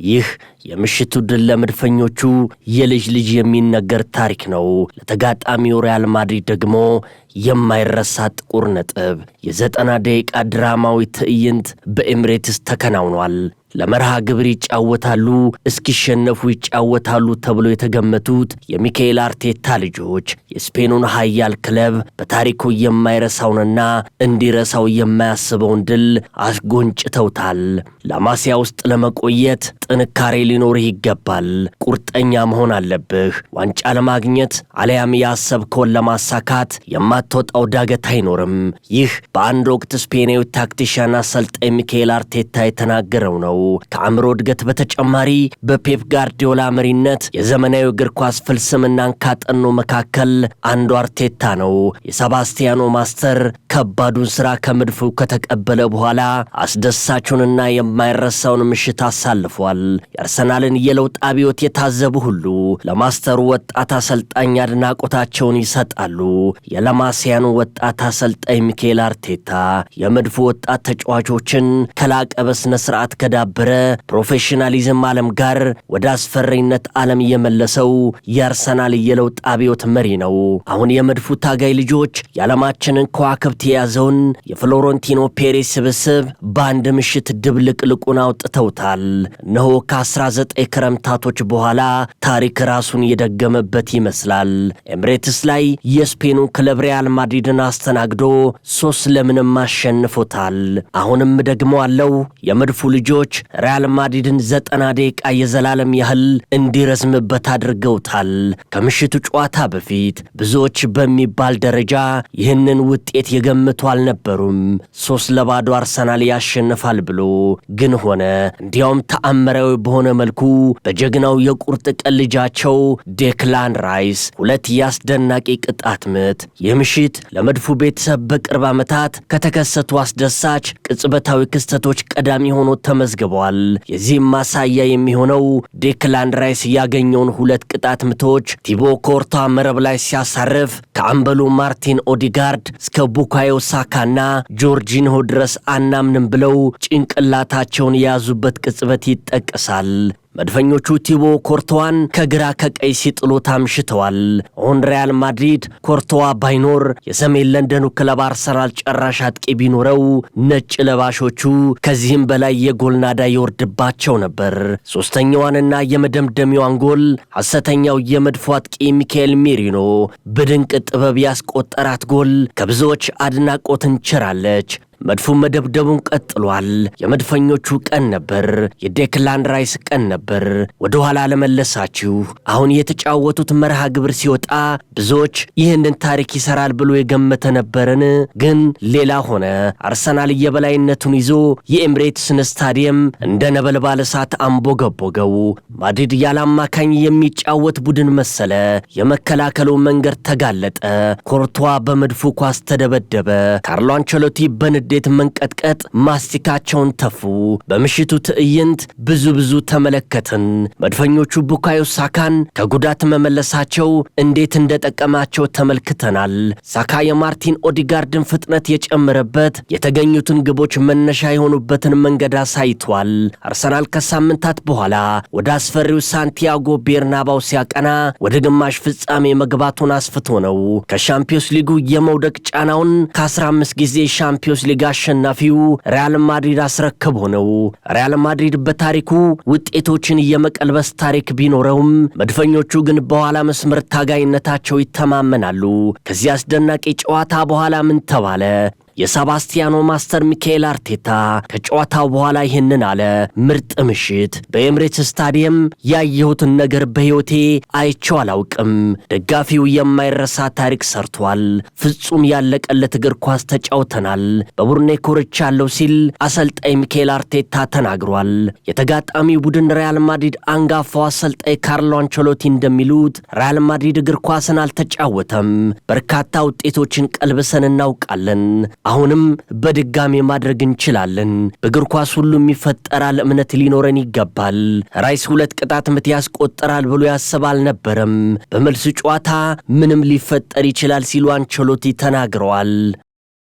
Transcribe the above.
ይህ የምሽቱ ድል ለመድፈኞቹ የልጅ ልጅ የሚነገር ታሪክ ነው። ለተጋጣሚው ሪያል ማድሪድ ደግሞ የማይረሳ ጥቁር ነጥብ። የ90 ደቂቃ ድራማዊ ትዕይንት በኤምሬትስ ተከናውኗል። ለመርሃ ግብር ይጫወታሉ፣ እስኪሸነፉ ይጫወታሉ ተብሎ የተገመቱት የሚካኤል አርቴታ ልጆች የስፔኑን ኃያል ክለብ በታሪኩ የማይረሳውንና እንዲረሳው የማያስበውን ድል አስጎንጭተውታል። ላማሲያ ውስጥ ለመቆየት ጥንካሬ ሊኖርህ ይገባል። ቁርጠኛ መሆን አለብህ። ዋንጫ ለማግኘት አሊያም ያሰብከውን ለማሳካት የማትወጣው ዳገት አይኖርም። ይህ በአንድ ወቅት ስፔናዊ ታክቲሻን አሰልጣኝ ሚካኤል አርቴታ የተናገረው ነው። ከአእምሮ እድገት በተጨማሪ በፔፕ ጋርዲዮላ መሪነት የዘመናዊ እግር ኳስ ፍልስምናን ካጠኑ መካከል አንዱ አርቴታ ነው። የሰባስቲያኖ ማስተር ከባዱን ሥራ ከመድፉ ከተቀበለ በኋላ አስደሳቹንና የማይረሳውን ምሽት አሳልፏል። የአርሰናልን የለውጥ አብዮት የታዘቡ ሁሉ ለማስተሩ ወጣት አሰልጣኝ አድናቆታቸውን ይሰጣሉ። የላማሲያኑ ወጣት አሰልጣኝ ሚካኤል አርቴታ የመድፉ ወጣት ተጫዋቾችን ከላቀ በስነ ስርዓት ከዳበረ ፕሮፌሽናሊዝም ዓለም ጋር ወደ አስፈሪነት ዓለም የመለሰው የአርሰናል የለውጥ አብዮት መሪ ነው። አሁን የመድፉ ታጋይ ልጆች የዓለማችንን ከዋክብት የያዘውን የፍሎረንቲኖ ፔሬዝ ስብስብ በአንድ ምሽት ድብልቅልቁን አውጥተውታል። እነሆ ከ19 ክረምታቶች በኋላ ታሪክ ራሱን የደገመበት ይመስላል። ኤምሬትስ ላይ የስፔኑ ክለብ ሪያል ማድሪድን አስተናግዶ 3-0 አሸንፎታል። አሁንም ደግሞ አለው የመድፉ ልጆች ሪያል ማድሪድን 90 ደቂቃ የዘላለም ያህል እንዲረዝምበት አድርገውታል። ከምሽቱ ጨዋታ በፊት ብዙዎች በሚባል ደረጃ ይህንን ውጤት የገምቱ አልነበሩም። 3-0 አርሰናል ያሸንፋል ብሎ ግን ሆነ። እንዲያውም ተአምራዊ በሆነ መልኩ በጀግናው የቁርጥ ቀን ልጃቸው ዴክላን ራይስ 2 ያስደናቂ ቅጣት ምት። ይህ ምሽት ለመድፉ ቤተሰብ በቅርብ ዓመታት ከተከሰቱ አስደሳች ቅጽበታዊ ክስተቶች ቀዳሚ ሆኖ ተመዝግቧል። የዚህም ማሳያ የሚሆነው ዴክላን ራይስ ያገኘውን 2 ቅጣት ምቶች ቲቦ ኮርቷ መረብ ላይ ሲያሳርፍ ከአምበሉ ማርቲን ኦዲጋርድ እስከ ቡካዮ ሳካና ጆርጂንሆ ድረስ አናምንም ብለው ጭንቅላታቸውን የያዙበት ቅጽበት ይጠቀሳል። መድፈኞቹ ቲቦ ኮርቶዋን ከግራ ከቀይ ሲጥሉት አምሽተዋል። አሁን ሪያል ማድሪድ ኮርቶዋ ባይኖር የሰሜን ለንደኑ ክለብ አርሰናል ጨራሽ አጥቂ ቢኖረው ነጭ ለባሾቹ ከዚህም በላይ የጎል ናዳ ይወርድባቸው ነበር። ሶስተኛዋንና የመደምደሚያዋን ጎል ሐሰተኛው የመድፎ አጥቂ ሚካኤል ሜሪኖ በድንቅ ጥበብ ያስቆጠራት ጎል ከብዙዎች አድናቆትን ችራለች። መድፉ መደብደቡን ቀጥሏል። የመድፈኞቹ ቀን ነበር። የዴክላን ራይስ ቀን ነበር። ወደ ኋላ ለመለሳችሁ አሁን የተጫወቱት መርሃ ግብር ሲወጣ ብዙዎች ይህንን ታሪክ ይሰራል ብሎ የገመተ ነበርን? ግን ሌላ ሆነ። አርሰናል የበላይነቱን ይዞ የኤምሬትስን ስታዲየም እንደ ነበልባል እሳት አንቦገቦገው። ማድሪድ ያላማካኝ የሚጫወት ቡድን መሰለ። የመከላከሉ መንገድ ተጋለጠ። ኮርቷ በመድፉ ኳስ ተደበደበ። ካርሎ አንቸሎቲ በንዴት መንቀጥቀጥ ማስቲካቸውን ተፉ። በምሽቱ ትዕይንት ብዙ ተመለከትን። መድፈኞቹ ቡካዮ ሳካን ከጉዳት መመለሳቸው እንዴት እንደጠቀማቸው ተመልክተናል። ሳካ የማርቲን ኦዲጋርድን ፍጥነት የጨመረበት የተገኙትን ግቦች መነሻ የሆኑበትን መንገድ አሳይቷል። አርሰናል ከሳምንታት በኋላ ወደ አስፈሪው ሳንቲያጎ ቤርናባው ሲያቀና ወደ ግማሽ ፍጻሜ መግባቱን አስፍቶ ነው። ከሻምፒዮንስ ሊጉ የመውደቅ ጫናውን ከ15 ጊዜ ሻምፒዮንስ ሊግ አሸናፊው ሪያል ማድሪድ አስረክቦ ነው። ሪያል ማድሪድ በታሪኩ ውጤቶችን የመቀልበስ ታሪክ ቢኖረውም መድፈኞቹ ግን በኋላ መስመር ታጋይነታቸው ይተማመናሉ። ከዚህ አስደናቂ ጨዋታ በኋላ ምን ተባለ? የሰባስቲያኖ ማስተር ሚካኤል አርቴታ ከጨዋታው በኋላ ይህንን አለ። ምርጥ ምሽት። በኤምሬትስ ስታዲየም ያየሁትን ነገር በሕይወቴ አይቼው አላውቅም። ደጋፊው የማይረሳ ታሪክ ሰርቷል። ፍጹም ያለቀለት እግር ኳስ ተጫውተናል። በቡድኔ ኮርቻለሁ ሲል አሰልጣኝ ሚካኤል አርቴታ ተናግሯል። የተጋጣሚ ቡድን ሪያል ማድሪድ አንጋፋው አሰልጣኝ ካርሎ አንቸሎቲ እንደሚሉት ሪያል ማድሪድ እግር ኳስን አልተጫወተም። በርካታ ውጤቶችን ቀልብሰን እናውቃለን። አሁንም በድጋሚ ማድረግ እንችላለን። በእግር ኳስ ሁሉም ይፈጠራል፣ እምነት ሊኖረን ይገባል። ራይስ 2 ቅጣት ምት ያስቆጠራል ብሎ ያሰብ አልነበረም። በመልስ ጨዋታ ምንም ሊፈጠር ይችላል ሲሉ አንቸሎቲ ተናግረዋል።